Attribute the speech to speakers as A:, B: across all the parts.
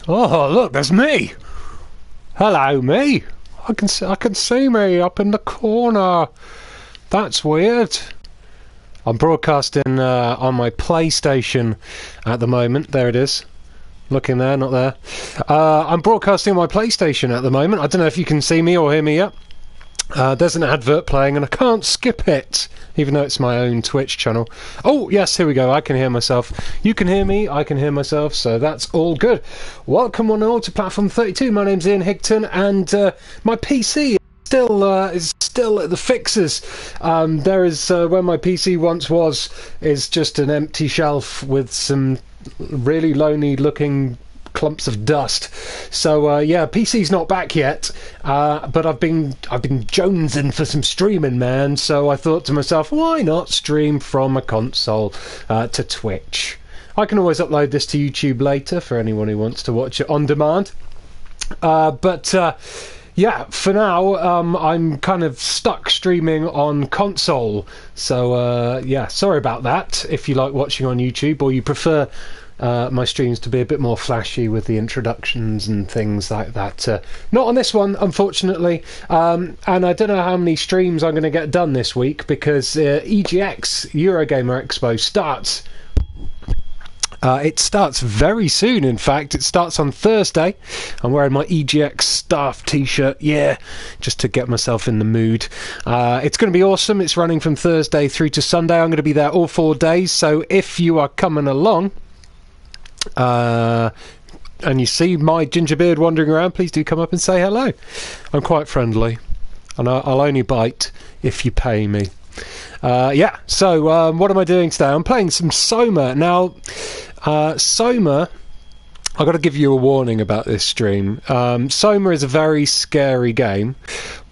A: Oh, look, there's me. Hello, me. I can see me up in the corner. That's weird. I'm broadcasting on my PlayStation at the moment. There it is. Looking there, not there. I'm broadcasting on my PlayStation at the moment. I don't know if you can see me or hear me yet. There's an advert playing and I can't skip it, even though it's my own Twitch channel. Oh, yes, here we go. I can hear myself. You can hear me. I can hear myself. So that's all good. Welcome one and all to Platform 32. My name's Ian Higton and my PC is still at the fixes. There is where my PC once was is just an empty shelf with some really lonely looking clumps of dust. So yeah, PC's not back yet, but I've been jonesing for some streaming, man. So I thought to myself, why not stream from a console to Twitch? I can always upload this to YouTube later for anyone who wants to watch it on demand. Yeah, for now, I'm kind of stuck streaming on console. So, yeah, sorry about that if you like watching on YouTube or you prefer my streams to be a bit more flashy with the introductions and things like that. Not on this one, unfortunately. And I don't know how many streams I'm going to get done this week because EGX, Eurogamer Expo, starts... it starts very soon, in fact. It starts on Thursday. I'm wearing my EGX staff t-shirt, yeah, just to get myself in the mood. It's going to be awesome. It's running from Thursday through to Sunday. I'm going to be there all 4 days, so if you are coming along and you see my ginger beard wandering around, please do come up and say hello. I'm quite friendly, and I'll only bite if you pay me. Yeah, so what am I doing today? I'm playing some SOMA. Now, SOMA, I've got to give you a warning about this stream. SOMA is a very scary game,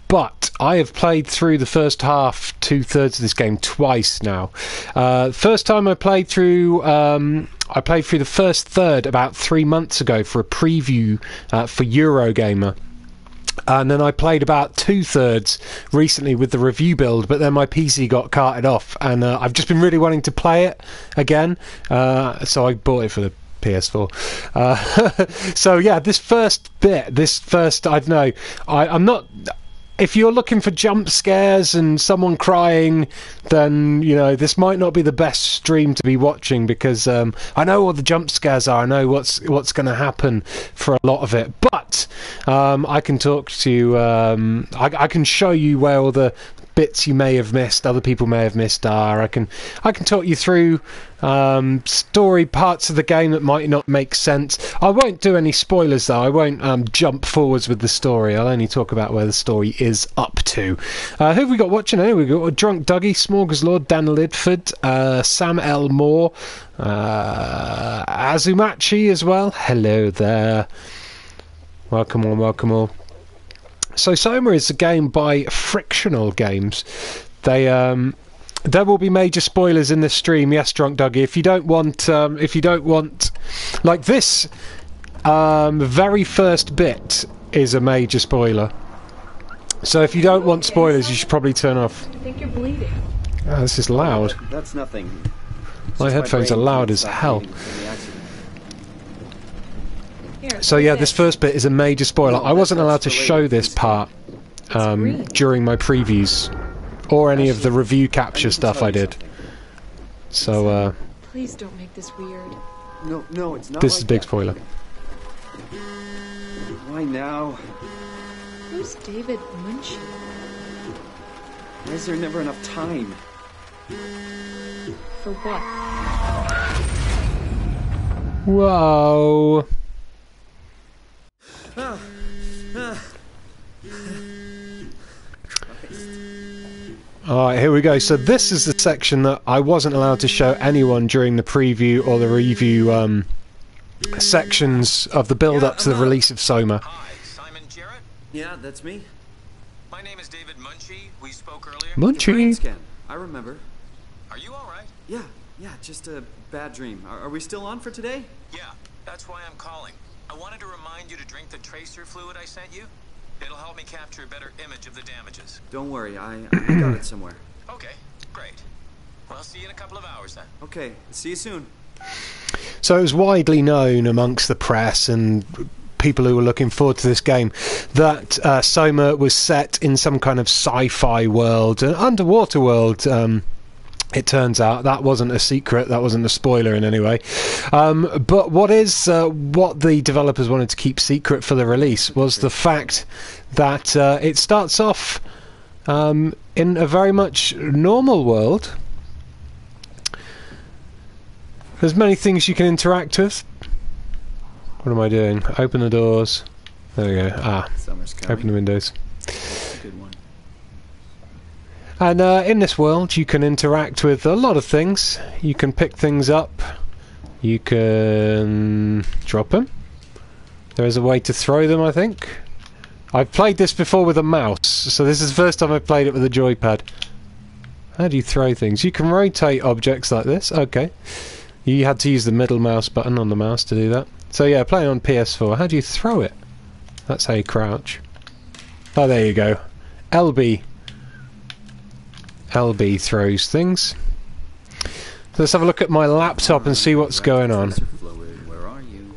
A: but I have played through the first half, 2/3 of this game twice now. First time I played through the first third about 3 months ago for a preview for Eurogamer. And then I played about 2/3 recently with the review build, but then my PC got carted off, and I've just been really wanting to play it again, so I bought it for the PS4. So yeah, I don't know, I'm not... If you're looking for jump scares and someone crying, then, you know, this might not be the best stream to be watching because I know what the jump scares are. I know what's going to happen for a lot of it. But I can talk to you. I can show you where all the bits you may have missed, other people may have missed are. I can talk you through story parts of the game that might not make sense. I won't do any spoilers though. I won't jump forwards with the story. I'll only talk about where the story is up to. Who have we got watching? Anyway, we've got Drunk Dougie, Smorgas Lord, Dan Lidford, Sam L. Moore, Azumachi as well. Hello there. Welcome on, welcome all. So SOMA is a game by Frictional Games. There will be major spoilers in this stream, yes, Drunk Dougie. If you don't want, like this, very first bit is a major spoiler. So if you don't want spoilers, you should probably turn off.
B: I think you're bleeding.
A: Oh, this is loud.
C: That's nothing.
A: My headphones are loud as hell. So yeah, this first bit is a major spoiler. I wasn't allowed to show this part during my previews or any of the review capture stuff I did. So
B: please don't make this weird.
C: No, it's not.
A: This is a big spoiler.
C: Why now?
B: Who's David Munchie?
C: Why is there never enough time?
B: For what?
A: Whoa. Alright, here we go. So this is the section that I wasn't allowed to show anyone during the preview or the review sections of the build-up to the release of SOMA.
D: Hi, Simon Jarrett?
C: Yeah, that's me.
D: My name is David Munchie. We spoke earlier.
A: Munchie.
C: Scan. I remember.
D: Are you alright?
C: Yeah, just a bad dream. Are we still on for today?
D: Yeah, that's why I'm calling. I wanted to remind you to drink the tracer fluid I sent you. It'll help me capture a better image of the damages.
C: Don't worry, I got it somewhere.
D: Okay, great. Well, I'll see you in a couple of hours then.
C: Okay, see you soon.
A: So it was widely known amongst the press and people who were looking forward to this game that SOMA was set in some kind of sci-fi world, an underwater world. It turns out that wasn't a secret, that wasn't a spoiler in any way. But what the developers wanted to keep secret for the release was the fact that it starts off in a very much normal world. There's many things you can interact with. What am I doing? Open the doors. There we go.
C: Summer's coming.
A: Open the windows.
C: Good one.
A: And in this world you can interact with a lot of things. You can pick things up. You can drop them. There is a way to throw them, I think. I've played this before with a mouse, so this is the first time I've played it with a joypad. How do you throw things? You can rotate objects like this. Okay. You had to use the middle mouse button on the mouse to do that. So yeah, playing on PS4. How do you throw it? That's how you crouch. Oh, there you go. LB. LB throws things. So let's have a look at my laptop and see what's going on.
C: Where are you?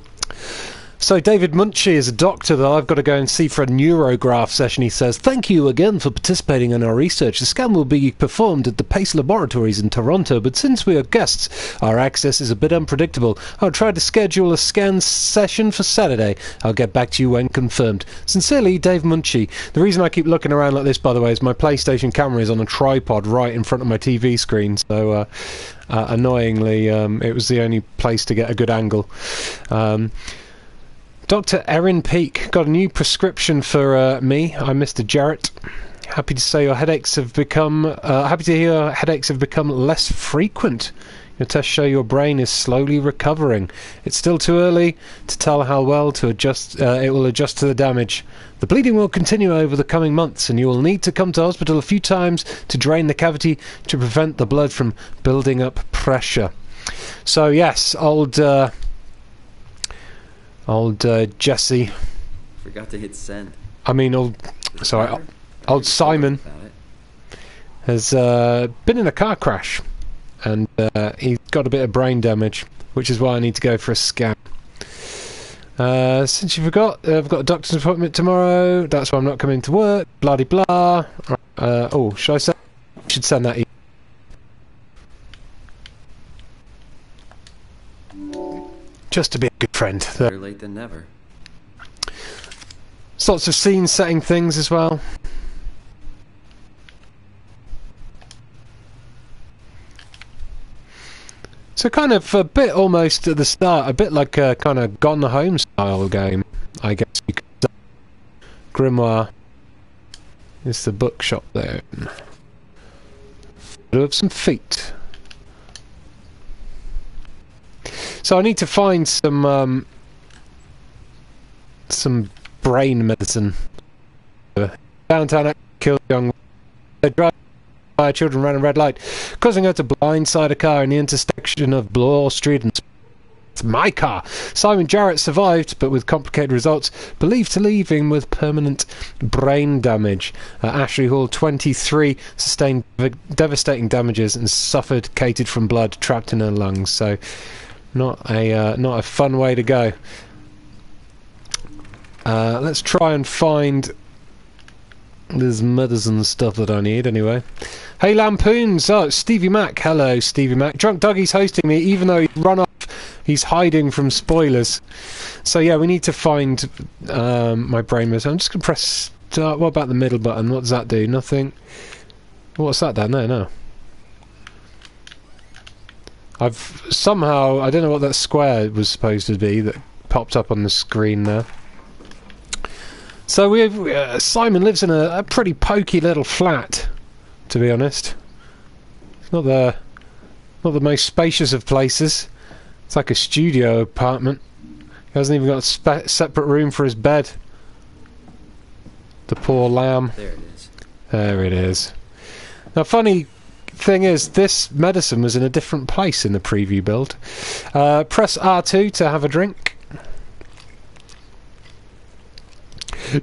A: So David Munchie is a doctor that I've got to go and see for a neurograph session. He says, "Thank you again for participating in our research. The scan will be performed at the Pace Laboratories in Toronto, but since we are guests, our access is a bit unpredictable. I'll try to schedule a scan session for Saturday. I'll get back to you when confirmed. Sincerely, Dave Munchie." The reason I keep looking around like this, by the way, is my PlayStation camera is on a tripod right in front of my TV screen, so annoyingly, it was the only place to get a good angle. Dr. Erin Peake got a new prescription for me. I'm Mr. Jarrett. Happy to say your headaches have become. Happy to hear your headaches have become less frequent. Your tests show your brain is slowly recovering. It's still too early to tell how well to adjust. It will adjust to the damage. The bleeding will continue over the coming months, and you will need to come to hospital a few times to drain the cavity to prevent the blood from building up pressure. So yes, old Jesse.
C: Forgot to hit send.
A: I mean, old Simon has been in a car crash, and he's got a bit of brain damage, which is why I need to go for a scan. Since you forgot, I've got a doctor's appointment tomorrow. That's why I'm not coming to work. Blah de blah. Oh, should I send? I should send that. Just to be a good friend.
C: Better late than never.
A: There's lots of scene setting things as well. So kind of a bit almost at the start, a bit like a kind of Gone Home style game, I guess you could say. Grimoire. It's the bookshop there. Photo of some feet. So I need to find some brain medicine. Downtown killed young children ran a red light, causing her to blindside a car in the intersection of Bloor Street and It's my car. Simon Jarrett survived, but with complicated results, believed to leave him with permanent brain damage. Ashley Hall, 23, sustained devastating damages and suffocated from blood trapped in her lungs. So not a fun way to go. Let's try and find this medicine stuff that I need anyway. Hey Lampoons! Oh, it's Stevie Mac. Hello, Stevie Mac. Drunk Dougie's hosting me, even though he's run off. He's hiding from spoilers. So yeah, we need to find my brain medicine. I'm just going to press start. What about the middle button? What does that do? Nothing. What's that down there? No. I've somehow, I don't know what that square was supposed to be that popped up on the screen there. So Simon lives in a pretty pokey little flat, to be honest. It's not the most spacious of places. It's like a studio apartment. He hasn't even got a separate room for his bed. The poor lamb.
C: There it is.
A: There it is. Now, funny thing is, this medicine was in a different place in the preview build. Press R2 to have a drink.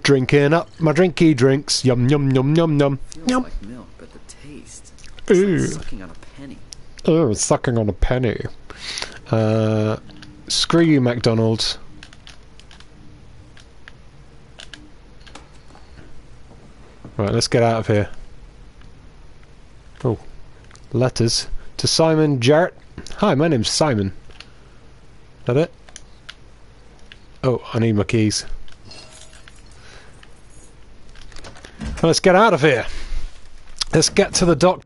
A: Drinking up my drinky drinks. Yum yum yum yum yum.
C: Feels
A: Yum.
C: like milk, but the taste.
A: Ooh.
C: It's like sucking on a penny.
A: Oh, it's sucking on a penny. Screw you, McDonald's. Right, let's get out of here. Oh, letters to Simon Jarrett. Hi, my name's Simon. That it? Oh, I need my keys. Well, let's get out of here. Let's get to the dock.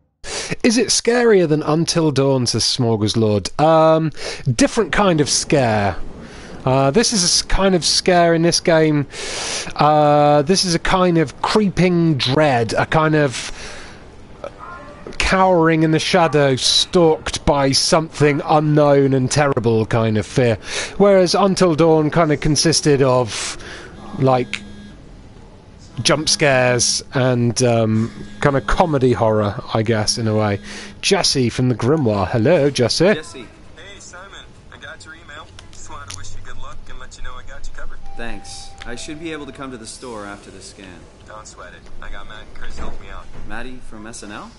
A: Is it scarier than Until Dawn, says Smorgas Lord? Different kind of scare. This is a kind of scare in this game. This is a kind of creeping dread, a kind of cowering in the shadows, stalked by something unknown and terrible kind of fear. Whereas Until Dawn kind of consisted of, like, jump scares and kind of comedy horror, I guess, in a way. Jesse from the Grimoire. Hello, Jesse.
C: Jesse,
D: Hey, Simon. I got your email. Just wanted to wish you good luck and let you know I got you covered.
C: thanks. I should be able to come to the store after the scan.
D: Don't sweat it. I got Matt and Chris helping me out.
C: Maddie from SNL?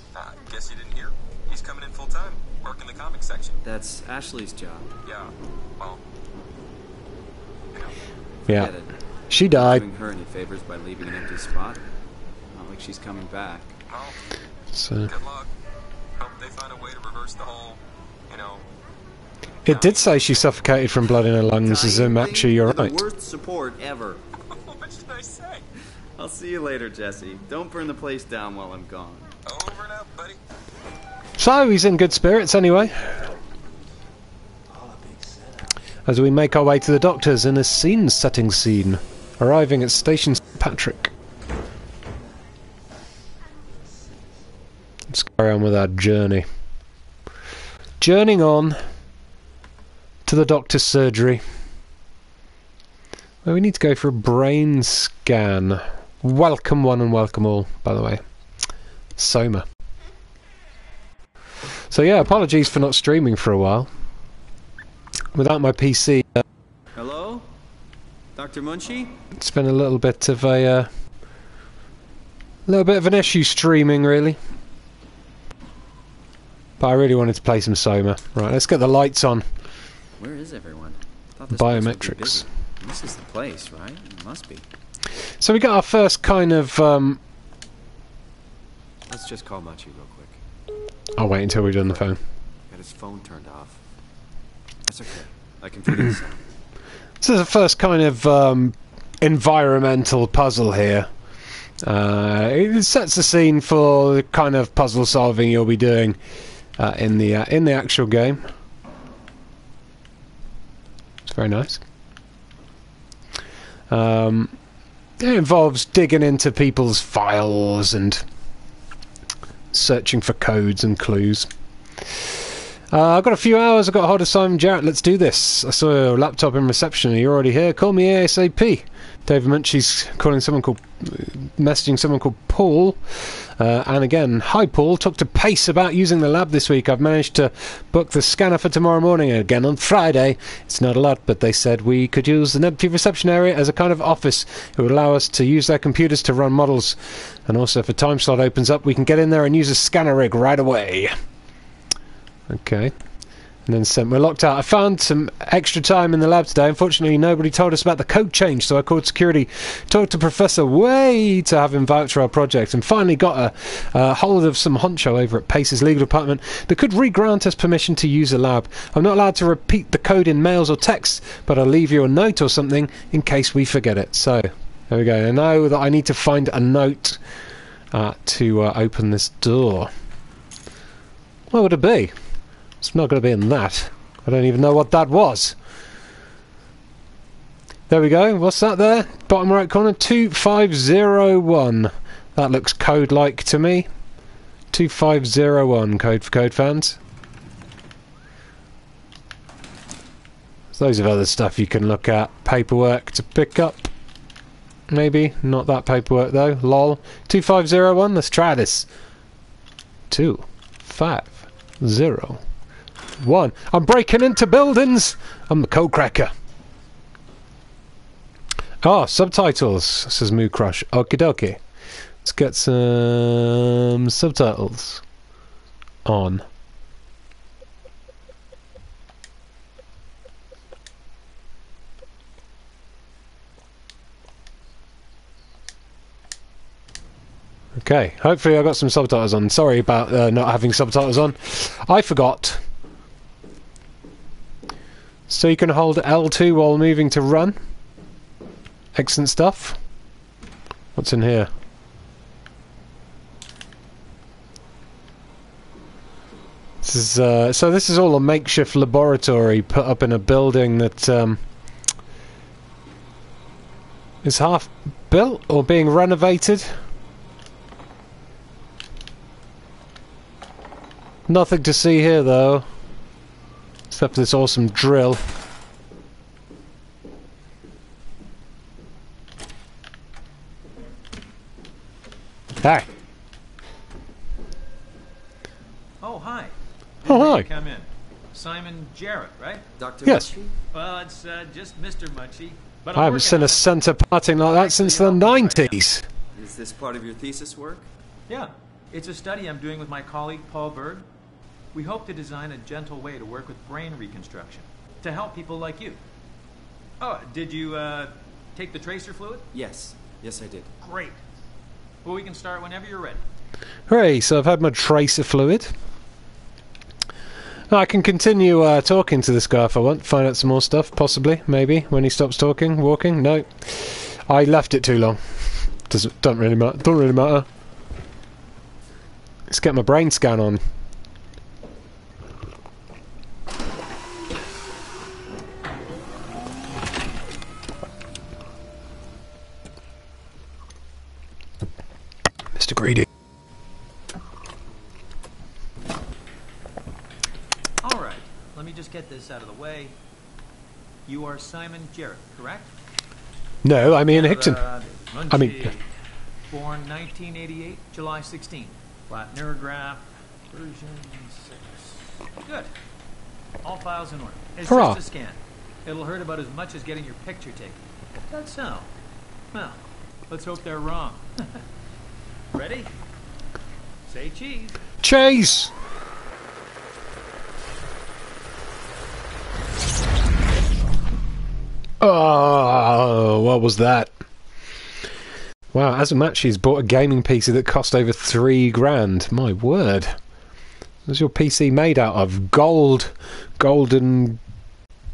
D: Guess you didn't hear? He's coming in full time, working the comic section.
C: That's Ashley's job.
D: Yeah, well,
A: Yeah.
C: Get it.
A: She died.
C: Doing her any favors by leaving an empty spot. Not like she's coming back.
D: well,
A: So
D: good luck. Hope they find a way to reverse the whole,
A: it did say she suffocated from blood in her lungs, as actually you're right.
C: The worst support ever.
D: what should I say?
C: I'll see you later, Jesse. Don't burn the place down while I'm gone.
D: Over and out, buddy.
A: So he's in good spirits anyway. As we make our way to the doctors in a scene-setting scene, arriving at Station St. Patrick. Let's carry on with our journey. Journeying on to the doctor's surgery, where we need to go for a brain scan. Welcome one and welcome all, by the way. SOMA. So yeah, apologies for not streaming for a while. Without my PC,
C: Hello? Dr. Munchie?
A: it's been a little bit of an issue streaming, really. But I really wanted to play some SOMA. Right, let's get the lights on.
C: Where is everyone? Thought this place would be
A: Biometrics.
C: busy. This is the place, right? It must be.
A: So we got our first kind of.
C: Let's just call Munchie real quick.
A: I'll wait until we're done the phone.
C: Got his phone turned off. That's okay. I can figure this out.
A: This is the first kind of environmental puzzle here. It sets the scene for the kind of puzzle solving you'll be doing in the actual game. It's very nice. It involves digging into people's files and searching for codes and clues. I've got a few hours. I've got hold of Simon Jarrett. Let's do this. I saw your laptop in reception. Are you already here? Call me ASAP. David Munchie's messaging someone called Paul. And again, hi Paul. Talk to Pace about using the lab this week. I've managed to book the scanner for tomorrow morning again on Friday. It's not a lot, but they said we could use the empty reception area as a kind of office. It would allow us to use their computers to run models. And also if a time slot opens up, we can get in there and use a scanner rig right away. Okay. And then sent. We're locked out. I found some extra time in the lab today. Unfortunately, nobody told us about the code change, so I called security, talked to Professor Way to have him vouch for our project, and finally got a hold of some honcho over at Pace's legal department that could re-grant us permission to use the lab. I'm not allowed to repeat the code in mails or texts, but I'll leave you a note or something in case we forget it. So, there we go. I know that I need to find a note to open this door. What would it be? It's not going to be in that. I don't even know what that was. There we go. What's that there? Bottom right corner. 2501. That looks code-like to me. 2501. Code for code fans. There's loads of other stuff you can look at. Paperwork to pick up. Maybe. Not that paperwork though. Lol. 2501. Let's try this. 250. 1. I'm breaking into buildings. I'm the code cracker. Oh, subtitles, says Moo Crush. Okie dokie. Let's get some subtitles on. Okay, hopefully I got some subtitles on. Sorry about not having subtitles on. I forgot. So you can hold L2 while moving to run. Excellent stuff. What's in here? This is so this is all a makeshift laboratory put up in a building that is half built or being renovated. Nothing to see here though, except for this awesome drill. Hey.
E: Oh, hi.
A: Oh, hi.
E: Come in. Simon Jarrett, right?
C: Dr.
A: Yes.
C: Munchie?
E: Well, it's just Mr. Munchie. But
A: I haven't seen a centre parting like that since the 90s.
C: Is this part of your thesis work?
E: Yeah. It's a study I'm doing with my colleague, Paul Berg. We hope to design a gentle way to work with brain reconstruction to help people like you. Oh, did you take the tracer fluid?
C: Yes. Yes, I did.
E: Great. Well, we can start whenever you're ready.
A: Hooray, so I've had my tracer fluid. I can continue talking to this guy if I want, find out some more stuff, possibly, maybe, when he stops talking, walking. No. I left it too long. Don't really matter. Let's get my brain scan on. Mr. Greedy.
E: All right. Let me just get this out of the way. You are Simon Jarrett, correct?
A: No, I'm Ian Hickson.
E: Munchie,
A: I mean...
E: born 1988, July 16. Flat neurograph, version 6. Good. All files in order. It's
A: Hurrah.
E: just a scan. It'll hurt about as much as getting your picture taken. That's so. Well, let's hope they're wrong. Ready? Say cheese.
A: Chase! Oh, what was that? Wow, Azumachi's bought a gaming PC that cost over $3,000. My word. What's your PC made out of? Golden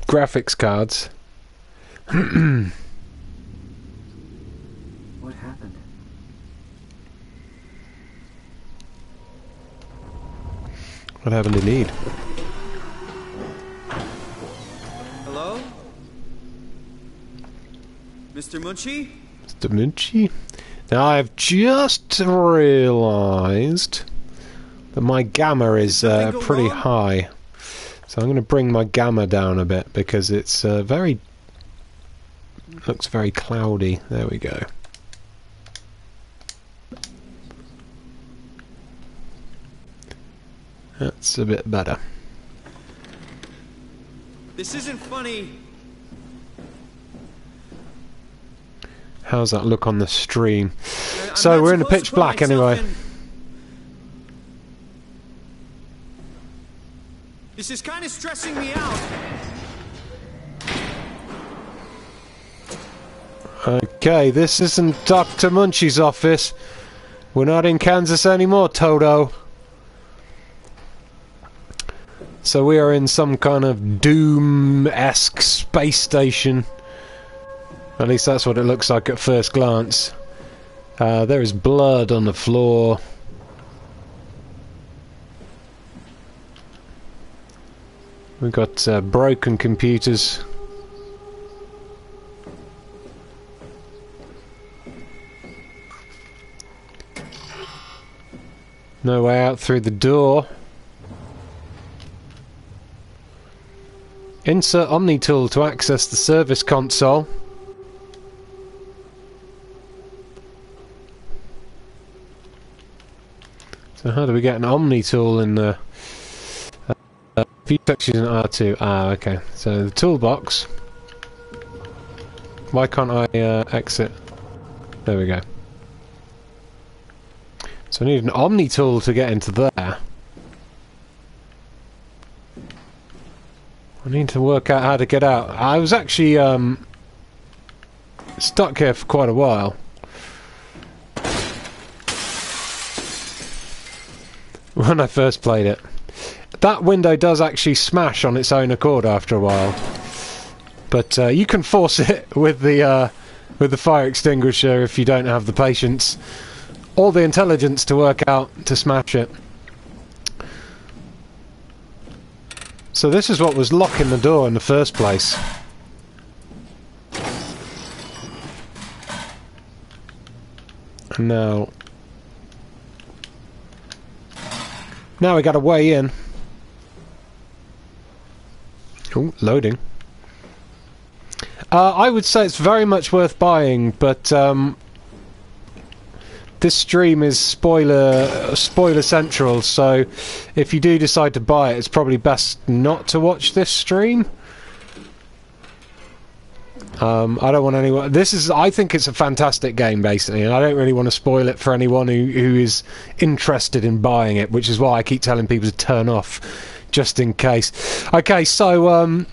A: graphics cards.
C: What happened?
A: What happened indeed?
C: Hello? Mr. Munchie?
A: Mr. Munchie? Now I've just realised that my gamma is pretty high. So I'm going to bring my gamma down a bit because it's looks very cloudy. There we go. That's a bit better.
C: This isn't funny.
A: How's that look on the stream?
C: I'm
A: So
C: not
A: we're in the
C: supposed
A: pitch
C: to put
A: black
C: myself
A: anyway.
C: in- This is kind of stressing me out.
A: Okay, this isn't Dr. Munchie's office. We're not in Kansas anymore, Toto. So we are in some kind of Doom-esque space station. At least that's what it looks like at first glance. There is blood on the floor. We've got broken computers. No way out through the door. Insert Omni tool to access the service console. So how do we get an Omni tool in the view section in R2? Ah, okay. So the toolbox. Why can't I exit? There we go. So I need an Omni tool to get into there. I need to work out how to get out. I was actually stuck here for quite a while. when I first played it. That window does actually smash on its own accord after a while, but you can force it with the fire extinguisher if you don't have the patience or the intelligence to work out to smash it. So this is what was locking the door in the first place. And now we got a way in. Oh, loading. I would say it's very much worth buying, but this stream is spoiler central, so if you do decide to buy it, it's probably best not to watch this stream. I don't want anyone... I think it's a fantastic game, basically, and I don't really want to spoil it for anyone who is interested in buying it, which is why I keep telling people to turn off, just in case. Okay, so,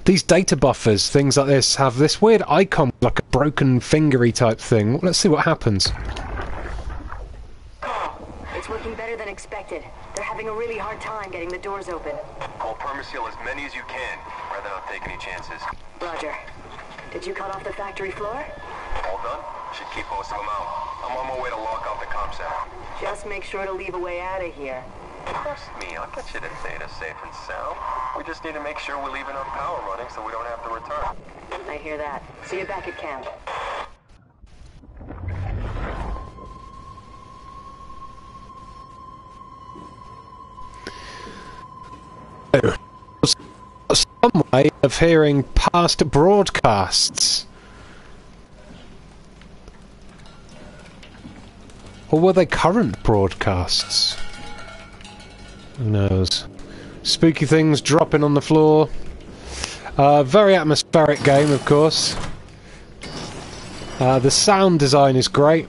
A: these data buffers, things like this, have this weird icon, like a broken fingery type thing. Let's see what happens.
F: It's working better than expected. They're having a really hard time getting the doors open.
G: I'll permaseal as many as you can, rather not take any chances.
F: Roger. Did you cut off the factory floor?
G: All done? Should keep most of them out. I'm on my way to lock out the comm center.
F: Just make sure to leave a way out of here.
G: Trust me, I'll get you the data safe and sound. We just need to make sure we're leaving our power running so we don't have to return.
F: I hear that. See you back at camp.
A: Some way of hearing past broadcasts. Or were they current broadcasts? Who knows? Spooky things dropping on the floor. Very atmospheric game, of course. The sound design is great.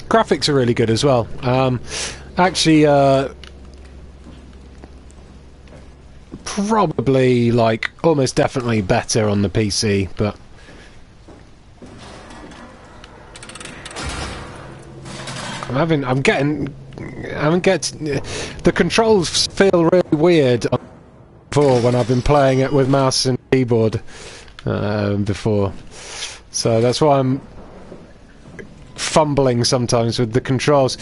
A: Graphics are really good as well. Actually, probably, like, almost definitely better on the PC, but... the controls feel really weird before when I've been playing it with mouse and keyboard before, so that's why I'm fumbling sometimes with the controls.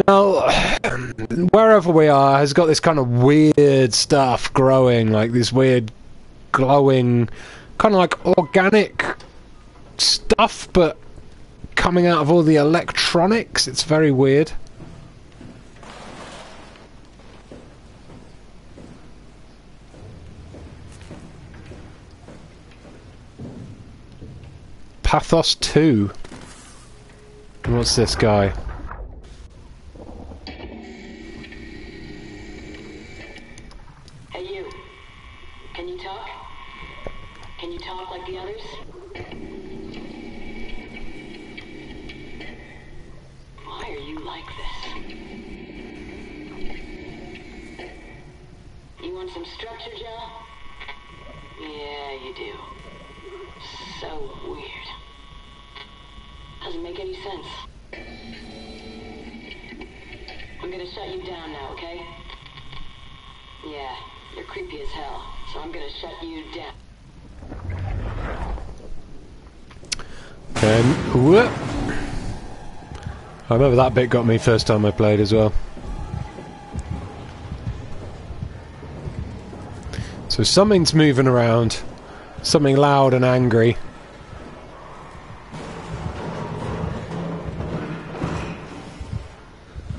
A: Now, wherever we are has got this kind of weird stuff growing, like this weird glowing, kind of like organic stuff, but coming out of all the electronics. It's very weird. Pathos 2. What's this guy?
F: Hey you. Can you talk? Can you talk like the others? Why are you like this? You want some structure, Joe? Yeah, you do. So weird. Doesn't make any sense. I'm gonna shut you down now, okay? Yeah, you're creepy as hell, so I'm gonna shut you down.
A: Whoop. I remember that bit got me first time I played as well. So something's moving around. Something loud and angry.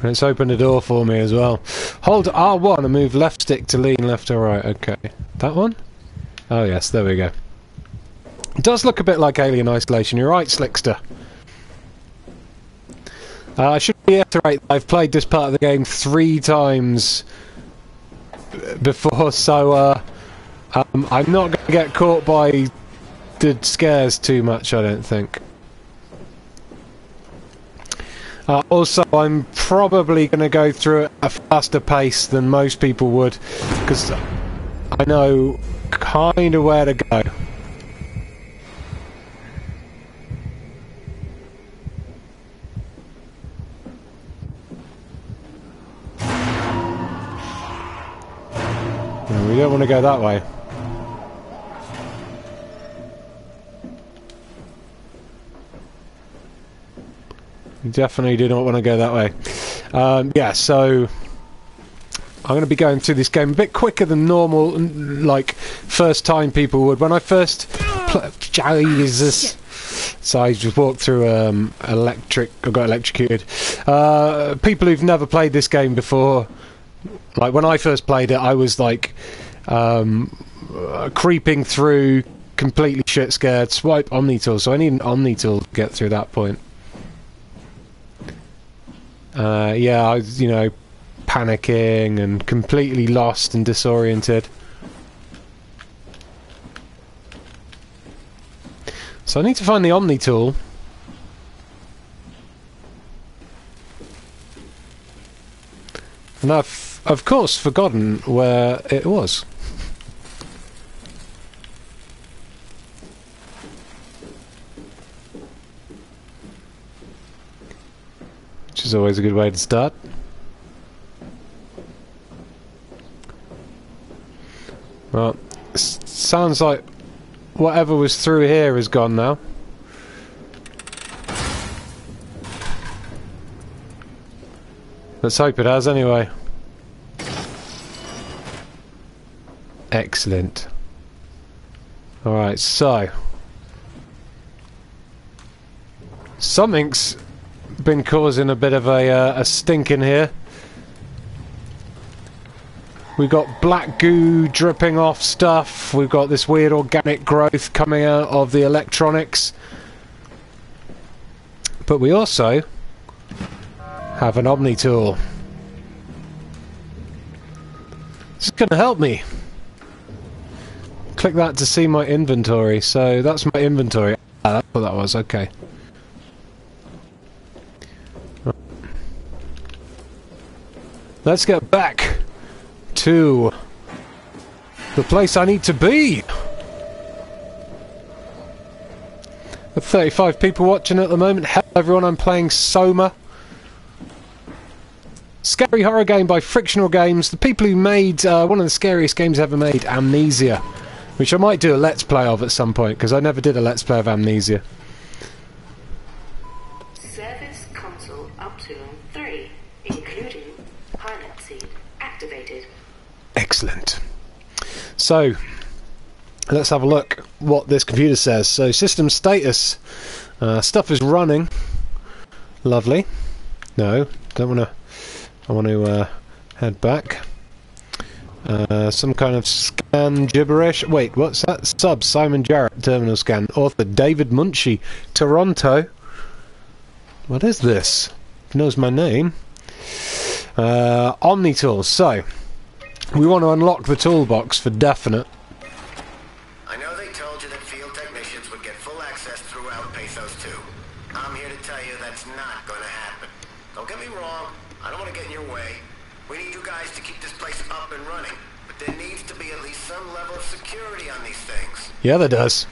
A: Let's open the door for me as well. Hold R1 and move left stick to lean left or right. Okay. That one? Oh yes, there we go. It does look a bit like Alien Isolation. You're right, Slickster. I should reiterate, I've played this part of the game 3 times before, so I'm not going to get caught by the scares too much, I don't think. Also, I'm probably going to go through it at a faster pace than most people would, because I know kind of where to go. No, we don't want to go that way. We definitely do not want to go that way. Yeah, so I'm going to be going through this game a bit quicker than normal, like first time people would. When I first Jesus. So I just walked through I got electrocuted. People who've never played this game before, like when I first played it, I was like creeping through, completely shit scared. Swipe Omni tool, so I need an Omni tool to get through that point. Yeah, I was, you know, panicking and completely lost and disoriented. So I need to find the Omni tool. And I've, of course, forgotten where it was. Which is always a good way to start. Well, sounds like whatever was through here is gone now. Let's hope it has anyway. Excellent. Alright, so something's been causing a bit of a stink in here. We've got black goo dripping off stuff. We've got this weird organic growth coming out of the electronics. But we also have an Omni tool. This is going to help me. Click that to see my inventory. So that's my inventory. Ah, that's what that was. Okay. Let's get back to the place I need to be. With 35 people watching at the moment. Hello everyone, I'm playing SOMA. Scary horror game by Frictional Games. The people who made one of the scariest games ever made, Amnesia. Which I might do a Let's Play of at some point, because I never did a Let's Play of Amnesia.
F: Service console up to 3, including pilot seat activated.
A: Excellent. So, let's have a look what this computer says. So, system status. Stuff is running. Lovely. No, don't want to. I want to head back. Some kind of scan gibberish. Wait, what's that? Sub Simon Jarrett terminal scan. Author David Munchie, Toronto. What is this? Knows my name. Omni tools. So we want to unlock the toolbox for definite.
H: I know they told you that field technicians would get full access throughout Pathos 2. I'm here to tell you that's not going to happen. Don't get me wrong. I don't want to get in your way. We need you guys to keep this place up and running, but there needs to be at least some level of security on these things.
A: Yeah, there does.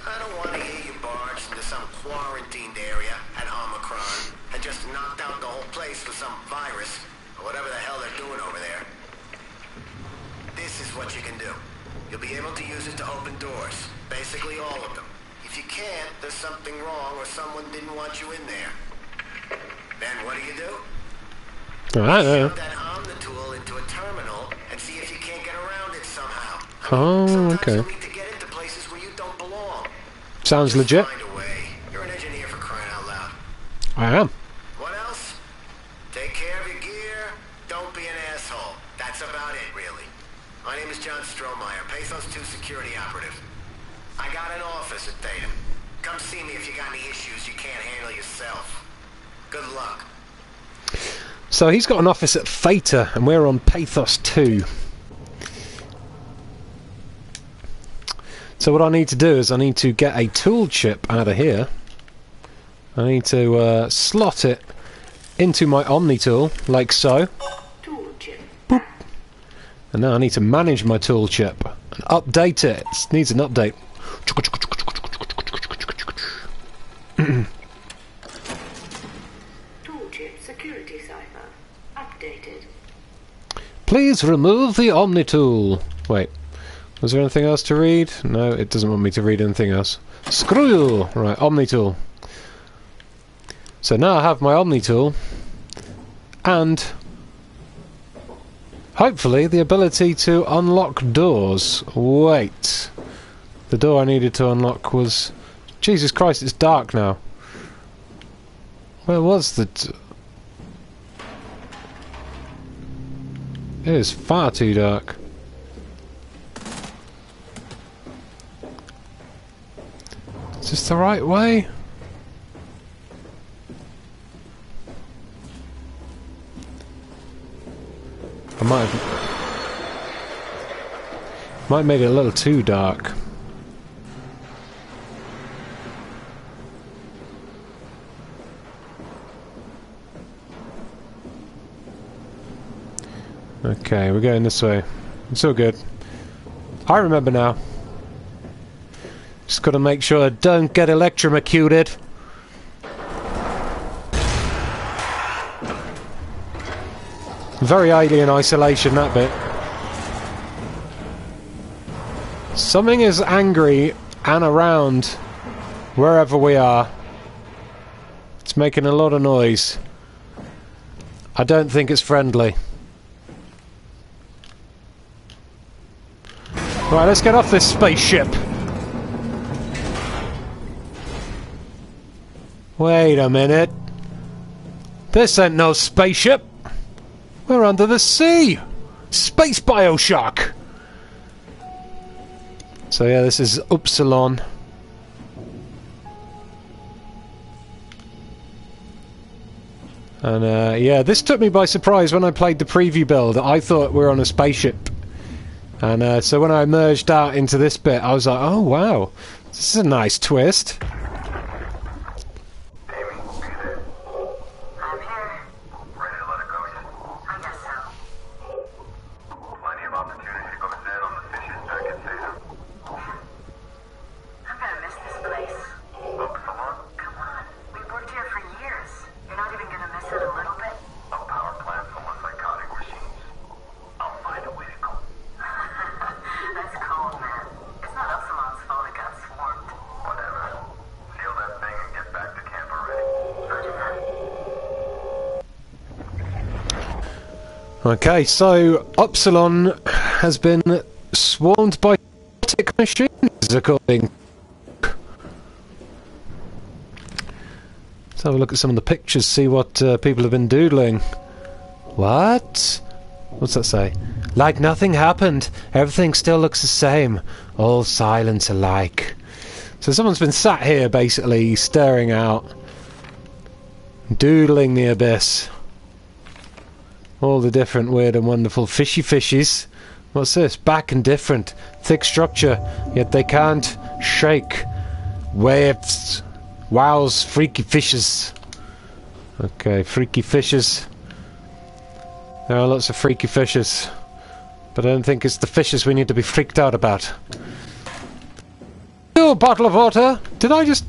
H: I don't want to hear you barged into some quarantined area at Omicron and just knocked out the whole place with some virus, or whatever the hell they're doing over there. This is what you can do. You'll be able to use it to open doors, basically all of them. If you can't, there's something wrong or someone didn't want you in there. Then what do? Shove that Omni tool into a terminal and see if you can't get around it somehow.
A: Oh, okay.
H: You'll need to get into places where you don't belong.
A: Sounds legit.
H: Find a way. You're an engineer for crying out loud.
A: I am.
H: What else? Take care of your gear. Don't be an asshole. That's about it, really. My name is John Strohmeyer, Pathos 2 security operative. I got an office at Theta. Come see me if you got any issues you can't handle yourself. Good luck.
A: So he's got an office at Theta, and we're on Pathos 2. So what I need to do is I need to get a tool chip out of here. I need to slot it into my Omni tool, like so.
F: Tool chip.
A: Boop. And now I need to manage my tool chip and update it. It needs an update. Please remove the Omni tool. Wait, was there anything else to read? No, it doesn't want me to read anything else. Screw you! Right, Omni tool. So now I have my Omni tool, and hopefully the ability to unlock doors. Wait, the door I needed to unlock was... Jesus Christ, it's dark now. Where was the... It is far too dark. Is this the right way? I might have made it a little too dark. Okay, we're going this way. It's all good. I remember now. Just gotta make sure I don't get electrocuted. Very Alien Isolation, that bit. Something is angry and around wherever we are. It's making a lot of noise. I don't think it's friendly. Right, let's get off this spaceship. Wait a minute. This ain't no spaceship. We're under the sea. Space Bioshock. So yeah, this is Upsilon. And yeah, this took me by surprise when I played the preview build. I thought we were on a spaceship. And so when I merged out into this bit, I was like, oh wow, this is a nice twist. Okay, so Upsilon has been swarmed by robotic machines, according. Let's have a look at some of the pictures, see what people have been doodling. What? What's that say? Like nothing happened. Everything still looks the same. All silence alike. So someone's been sat here, basically, staring out, doodling the abyss. All the different weird and wonderful fishy fishes. What's this? Back and different. Thick structure, yet they can't shake. Waves. Wows, freaky fishes. Okay, freaky fishes. There are lots of freaky fishes. But I don't think it's the fishes we need to be freaked out about. Oh, bottle of water! Did I just...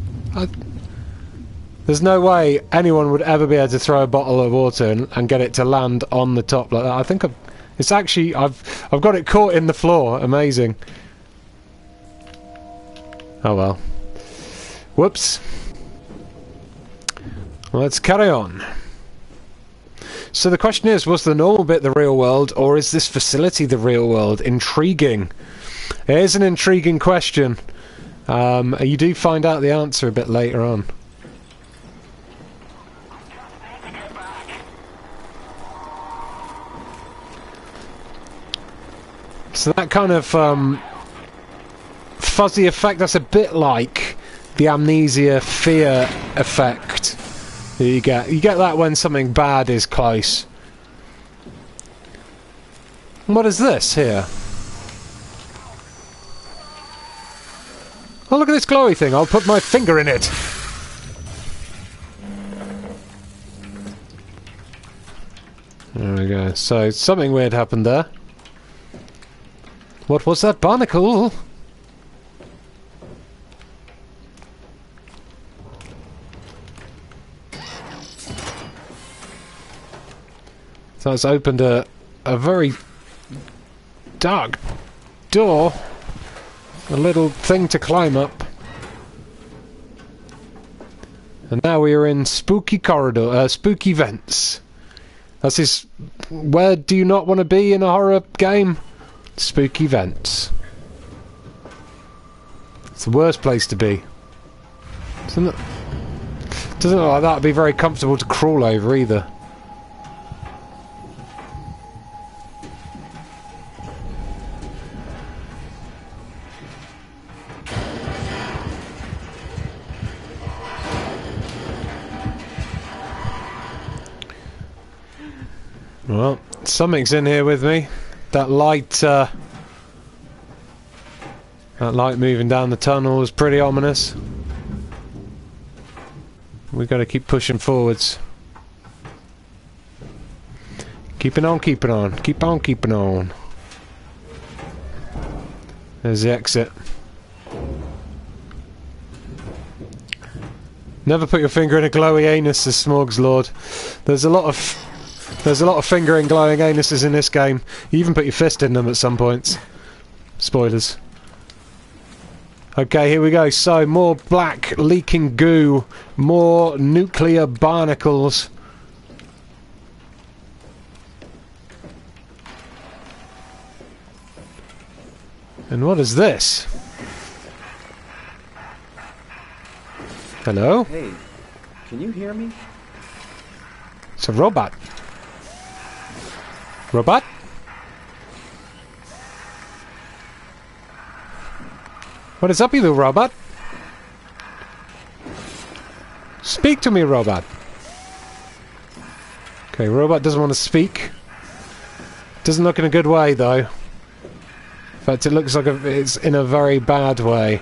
A: There's no way anyone would ever be able to throw a bottle of water and get it to land on the top like that. I think it's actually... I've got it caught in the floor. Amazing. Oh well. Whoops. Let's carry on. So the question is, was the normal bit the real world, or is this facility the real world? Intriguing. It is an intriguing question. You do find out the answer a bit later on. So that kind of fuzzy effect, that's a bit like the amnesia fear effect that you get. You get that when something bad is close. What is this here? Oh, look at this glowy thing. I'll put my finger in it. There we go. So something weird happened there. What was that barnacle? So it's opened a very dark door. A little thing to climb up. And now we are in spooky corridor, spooky vents. That's his... Where do you not want to be in a horror game? Spooky vents. It's the worst place to be. Doesn't look like that would be very comfortable to crawl over either. Well, something's in here with me. That light moving down the tunnel is pretty ominous. We've got to keep pushing forwards. Keeping on, keeping on. Keep on, keeping on. There's the exit. Never put your finger in a glowy anus, says Smorgs Lord. There's a lot of fingering glowing anuses in this game. You even put your fist in them at some points. Spoilers. Okay, here we go. So, more black leaking goo. More nuclear barnacles. And what is this? Hello?
C: Hey, can you hear me?
A: It's a robot. Robot? What is up, you little robot? Speak to me, robot. Okay, robot doesn't want to speak. Doesn't look in a good way, though. In fact, it looks like it's in a very bad way.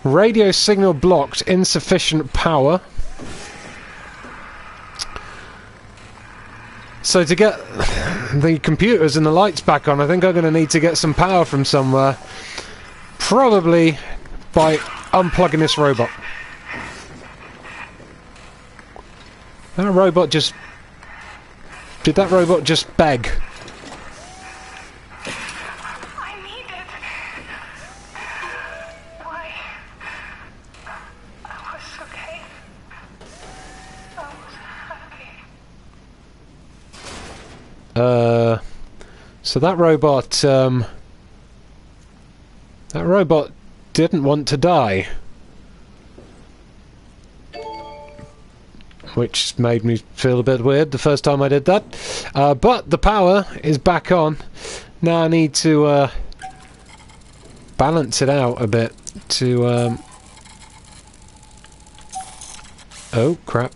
A: Radio signal blocked. Insufficient power. So to get the computers and the lights back on, I think I'm going to need to get some power from somewhere. Probably by unplugging this robot. That robot just... Did that robot just beg?
I: I need it. Why? I was okay. I was happy.
A: So that robot didn't want to die. Which made me feel a bit weird the first time I did that. But the power is back on. Now I need to balance it out a bit to... Oh, crap.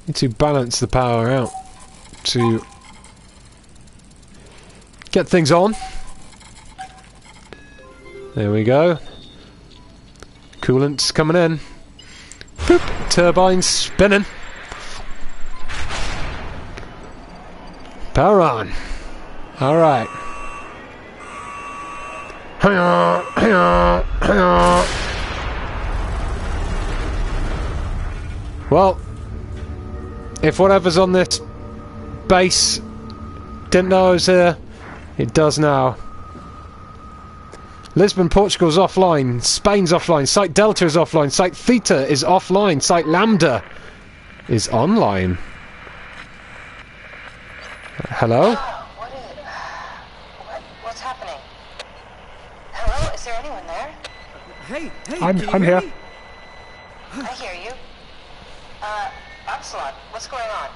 A: Need to balance the power out to get things on. There we go. Coolant's coming in. Boop. Turbines spinning. Power on. Alright. Well, if whatever's on this base didn't know I was here, it does now. Lisbon, Portugal's offline. Spain's offline. Site Delta is offline. Site Theta is offline. Site Lambda is online. Hello?
I: What's happening? Hello? Is there anyone there?
C: Hey,
A: I'm here.
I: I hear you. Upslot, what's going on?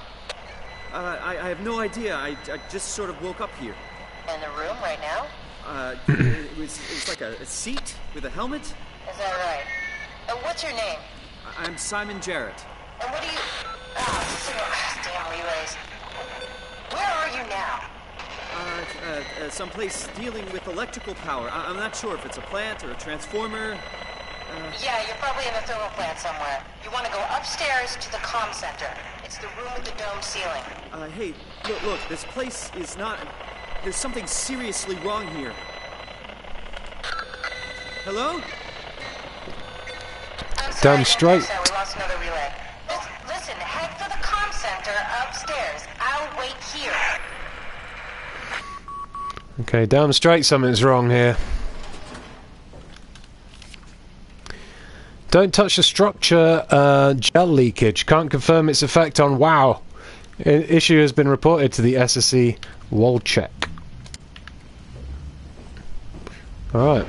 C: I have no idea. I just sort of woke up here.
I: In the room right now?
C: It was like a seat with a helmet.
I: Is that right? What's your name?
C: I'm Simon Jarrett.
I: And what do you... damn relays. Where are you now?
C: Someplace dealing with electrical power. I'm not sure if it's a plant or a transformer.
I: Yeah, you're probably in the thermal plant somewhere. You want to go upstairs to the comm center. It's the room with the dome ceiling.
C: Hey, look, this place is not... There's something seriously wrong here. Hello?
I: I'm sorry,
A: Damn straight.
I: We lost another relay. wait here.
A: Okay, damn straight something's wrong here. Don't touch the structure, gel leakage. Can't confirm its effect on WoW. Issue has been reported to the SSE wall check. Alright.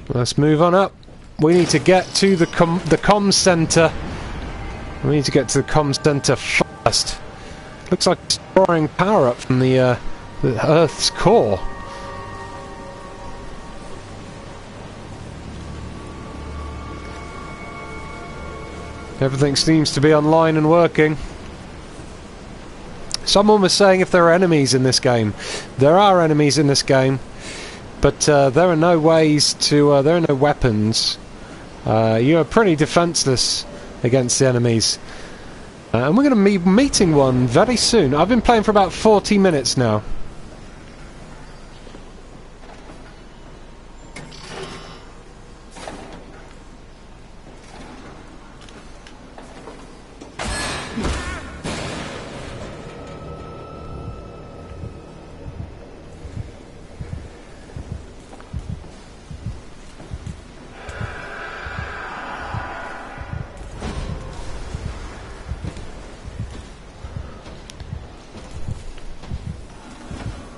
A: Let's move on up. We need to get to the comm center. We need to get to the comm center first. Looks like it's drawing power up from the Earth's core. Everything seems to be online and working. Someone was saying if there are enemies in this game. There are enemies in this game, but there are no ways to. There are no weapons. You are pretty defenseless against the enemies. And we're going to be meeting one very soon. I've been playing for about 40 minutes now.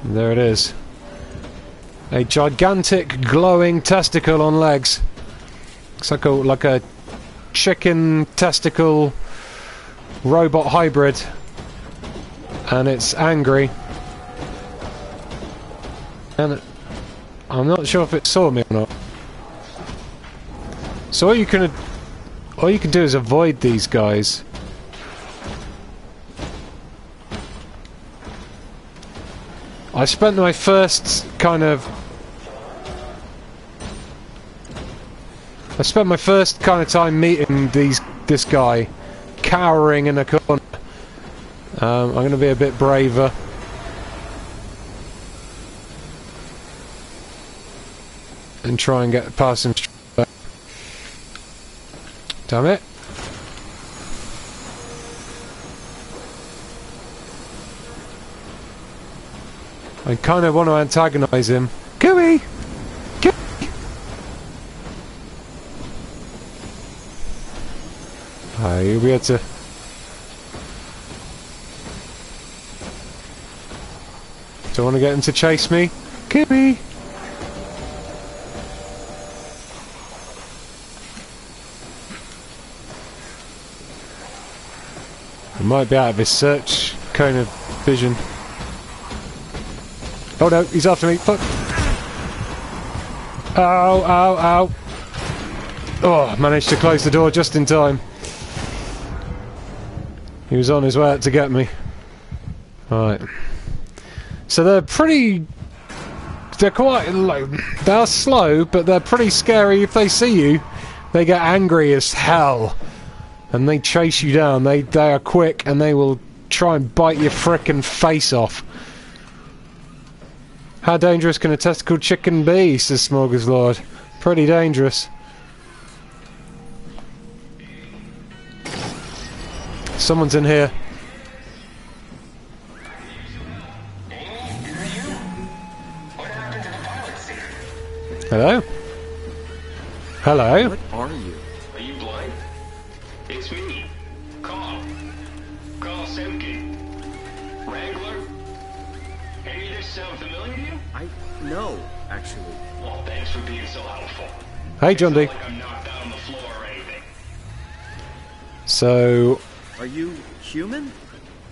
A: There it is. A gigantic glowing testicle on legs. Looks like a chicken testicle robot hybrid. And it's angry. And I'm not sure if it saw me or not. So all you can do is avoid these guys. I spent my first kind of time meeting this guy cowering in a corner. I'm going to be a bit braver. And try and get past him. Damn it. I kind of want to antagonise him. Gooey! Gooey! You'll be able to... Do I want to get him to chase me? Gooey! I might be out of his search kind of vision. Oh no, he's after me. Fuck. Ow, ow, ow. Oh, managed to close the door just in time. He was on his way out to get me. Alright. So they're pretty... They're quite... Like, they're slow, but they're pretty scary. If they see you, they get angry as hell. And they chase you down. They are quick, and they will try and bite your frickin' face off. How dangerous can a testicle chicken be, says Smorgaslord. Pretty dangerous. Someone's in here. Hello? Hello?
C: What are you?
G: Are you blind? It's me. Carl Semkin. Wrangler? Any of this sound familiar to you?
C: No, actually.
G: Well, thanks for being so helpful.
A: Hey, John D.
G: It's not like I'm knocked out on the floor or anything.
A: So...
C: Are you human?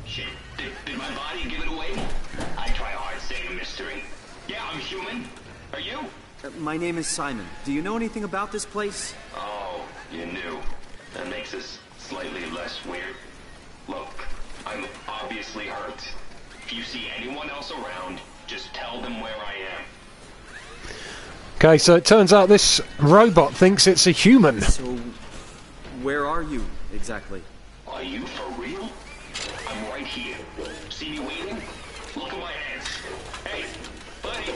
G: Shit, did my body give it away? I try hard staying a mystery. Yeah, I'm human. Are you?
C: My name is Simon. Do you know anything about this place?
G: Oh, you knew. That makes us slightly less weird. Look, I'm obviously hurt. If you see anyone else around, just tell them where I am.
A: Okay, so it turns out this robot thinks it's a human.
C: So, where are you exactly?
G: Are you for real? I'm right here. See me waiting? Look at my hands. Hey, buddy.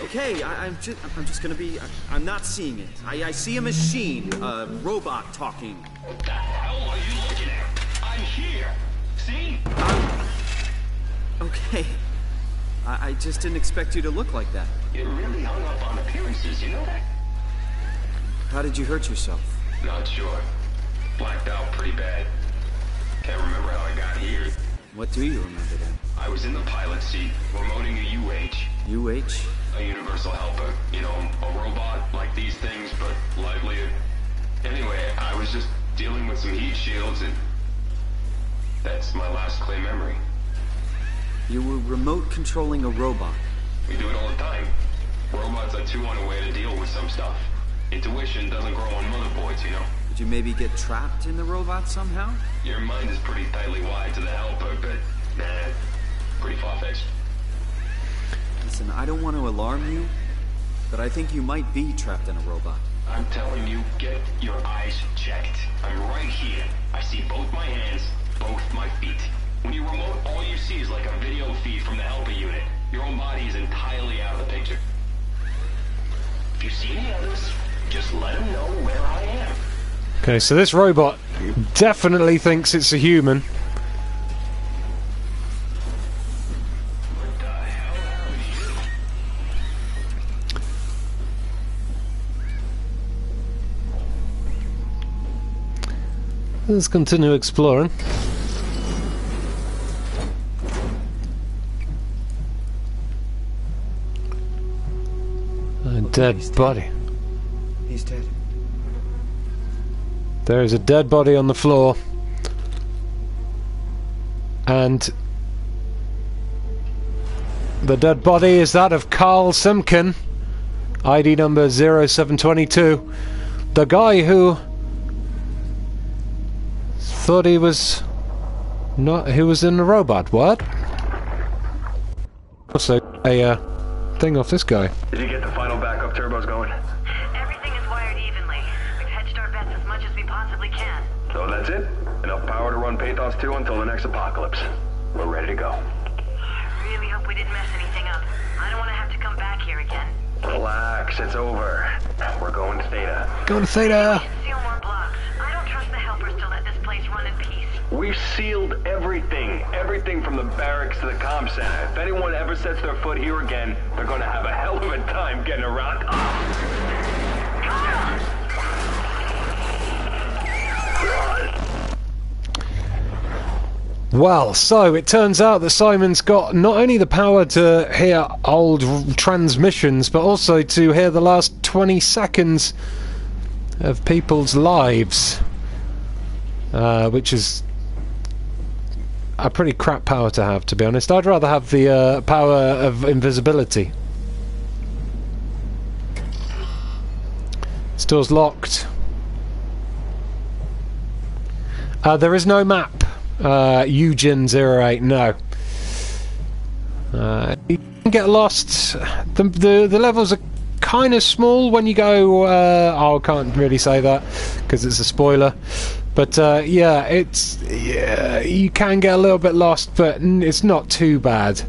C: Okay. I'm just gonna be. I'm not seeing it. I see a machine, a robot talking.
G: What the hell are you looking at? I'm here. See?
C: Okay. I just didn't expect you to look like that.
G: You're really hung up on appearances, you know that?
C: How did you hurt yourself?
G: Not sure. Blacked out pretty bad. Can't remember how I got here.
C: What do you remember then?
G: I was in the pilot seat, remoting a UH.
C: UH?
G: A universal helper. You know, a robot like these things, but livelier. Anyway, I was just dealing with some heat shields and... that's my last clear memory.
C: You were remote controlling a robot.
G: We do it all the time. Robots are too unaware to deal with some stuff. Intuition doesn't grow on motherboards, you know?
C: Did you maybe get trapped in the robot somehow?
G: Your mind is pretty tightly wired to the helper, but nah, pretty far-fetched.
C: Listen, I don't want to alarm you, but I think you might be trapped in a robot.
G: I'm telling you, get your eyes checked. I'm right here. I see both my hands, both my feet. When you remote, all you see is like a video feed from the helper unit. Your own body is entirely out of the picture. If you see any others, just let them know where I am.
A: Okay, so this robot definitely thinks it's a human.
G: What the hell happened to you?
A: Let's continue exploring. A dead body.
C: He's dead.
A: There is a dead body on the floor. And the dead body is that of Carl Simkin, ID number 0722. The guy who thought he was not, he was in the robot. What? Also, a thing off this guy.
G: Did you get the final backup turbos going?
I: Everything is wired evenly. We've hedged our bets as much as we possibly can.
G: So that's it? Enough power to run Pathos 2 until the next apocalypse. We're ready to go.
I: I really hope we didn't mess anything up. I don't want to have to come back here again.
G: Relax, it's over. We're going to Theta.
A: Going to Theta!
I: Seal more blocks. I don't trust the helpers to let this place run in peace.
G: We've sealed everything. Everything from the barracks to the comm center. If anyone ever sets their foot here again, they're gonna have a hell of a time getting around.
A: Well, so it turns out that Simon's got not only the power to hear old transmissions, but also to hear the last 20 seconds of people's lives. Which is a pretty crap power to have, to be honest. I'd rather have the power of invisibility. This door's locked. There is no map. Eugen 08, no. You can get lost. The levels are kind of small when you go... I can't really say that because it's a spoiler. But yeah, you can get a little bit lost, but it's not too bad.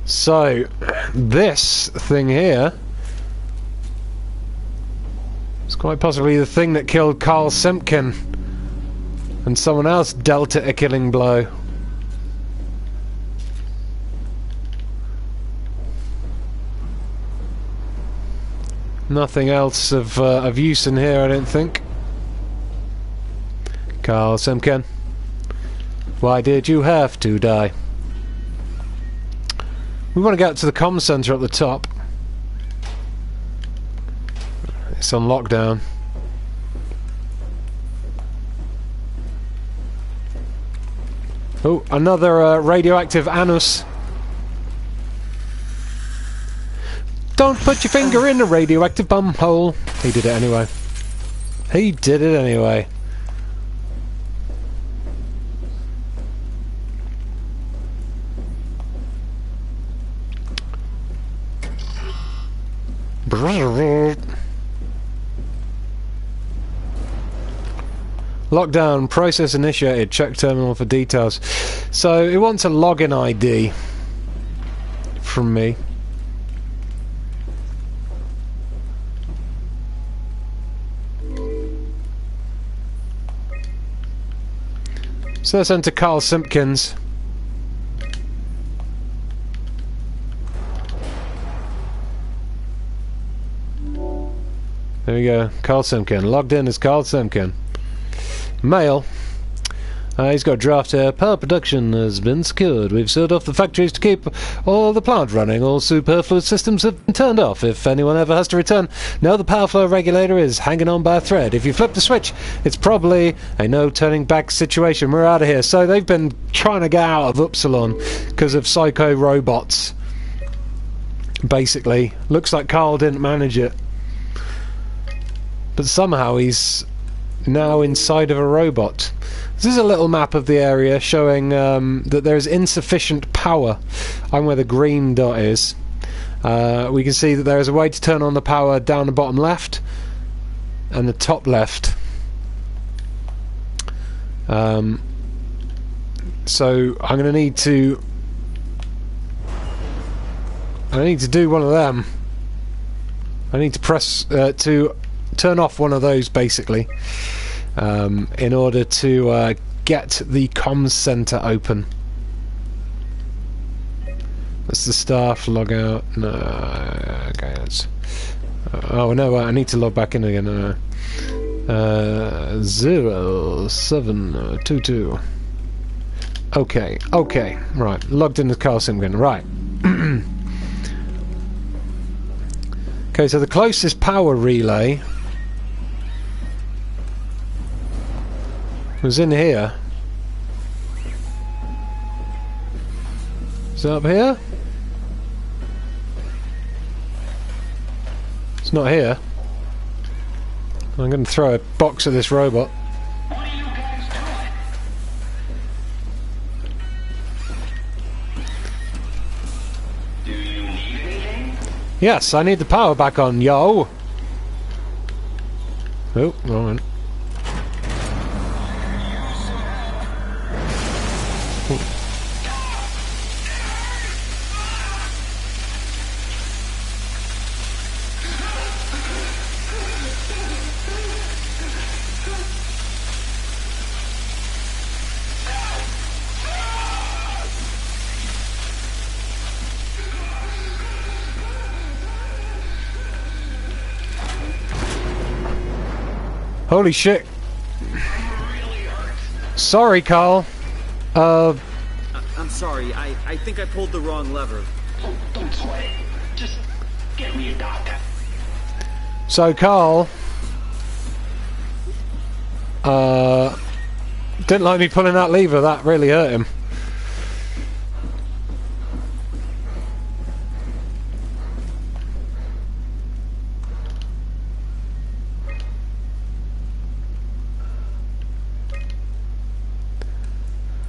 A: So, this thing here is quite possibly the thing that killed Carl Simpkin, and someone else dealt it a killing blow. Nothing else of use in here, I don't think. Carl Simpkin, why did you have to die? We want to get to the comm centre at the top. It's on lockdown. Oh, another radioactive anus. Don't put your finger in the radioactive bum hole. He did it anyway. He did it anyway. Lockdown, process initiated, check terminal for details. So it wants a login ID from me. So let's enter Carl Simpkins. There we go, Carl Simpkin. Logged in as Carl Simpkin. Mail. He's got a draft here. Power production has been secured. We've sealed off the factories to keep all the plant running. All superfluous systems have been turned off. If anyone ever has to return, know the power flow regulator is hanging on by a thread. If you flip the switch, it's probably a no turning back situation. We're out of here. So they've been trying to get out of Upsilon because of psycho robots. Basically. Looks like Carl didn't manage it. But somehow he's now inside of a robot. This is a little map of the area showing that there is insufficient power. I'm where the green dot is. We can see that there is a way to turn on the power down the bottom left and the top left. So I'm going to need to do one of them. I need to press to turn off one of those basically. In order to get the comms center open. That's the staff, log out. No, okay, that's... oh no, I need to log back in again. 0722. Okay, right, logged into Carl Simpkin, right. Okay, so the closest power relay was in here. Is it up here? It's not here. I'm going to throw a box at this robot.
G: What are you guys doing? Do you need anything?
A: Yes, I need the power back on, yo! Oh, wrong one. Holy shit. Sorry, Carl.
C: I'm sorry. I think I pulled the wrong lever.
G: Don't sweat it. Just get me a doctor.
A: So, Carl... didn't like me pulling that lever. That really hurt him.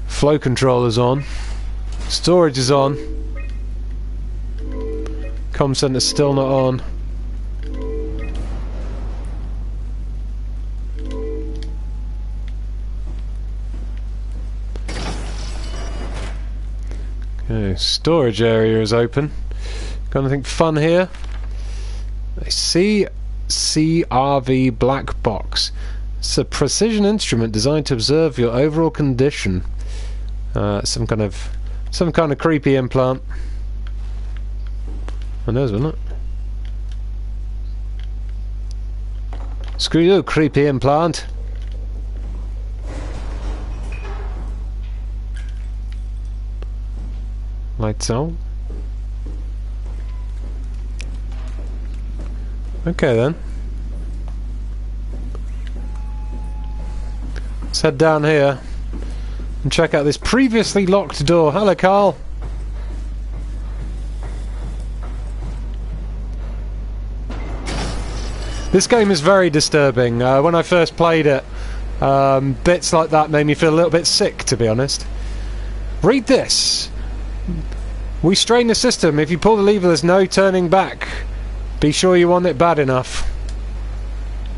A: Flow controller's on. Storage is on. Comm center's still not on. Okay, storage area is open. Got anything fun here? A CRV black box. It's a precision instrument designed to observe your overall condition. Some kind of creepy implant. I know, isn't it? Screw you, creepy implant. Lights on. Okay then. Let's head down here and check out this previously locked door. Hello, Carl. This game is very disturbing. When I first played it, bits like that made me feel a little bit sick, to be honest. Read this. We strain the system. If you pull the lever, there's no turning back. Be sure you want it bad enough.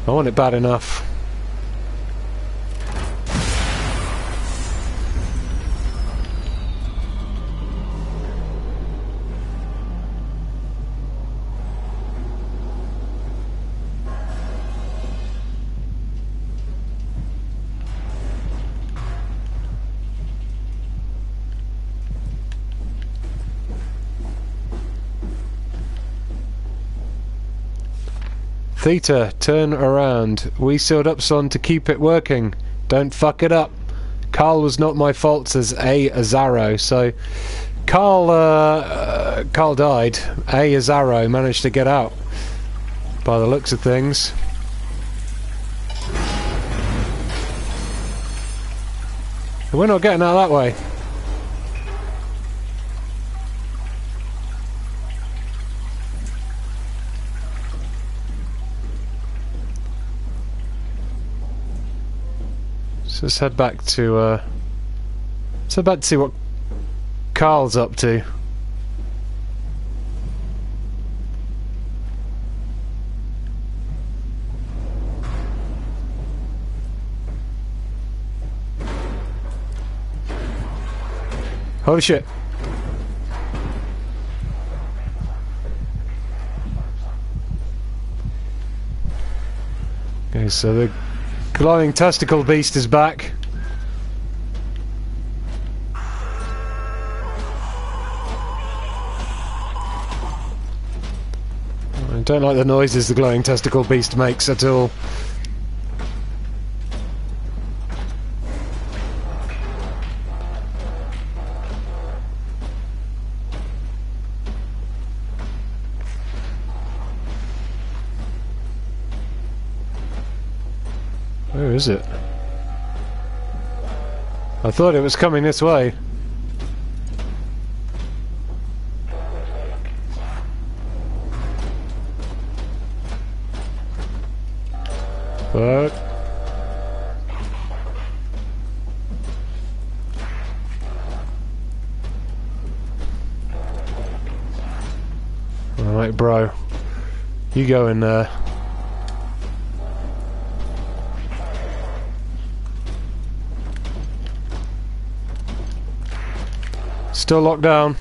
A: I want it bad enough. Theta, turn around. We sealed Upsilon to keep it working. Don't fuck it up. Carl was not my fault, says A. Azaro. So, Carl died. A. Azaro managed to get out. By the looks of things. We're not getting out that way. So let's head back to see what Carl's up to. Holy shit. Okay, so the glowing testicle beast is back. I don't like the noises the glowing testicle beast makes at all. Where is it? I thought it was coming this way. But alright, bro. You go in there. Still locked down.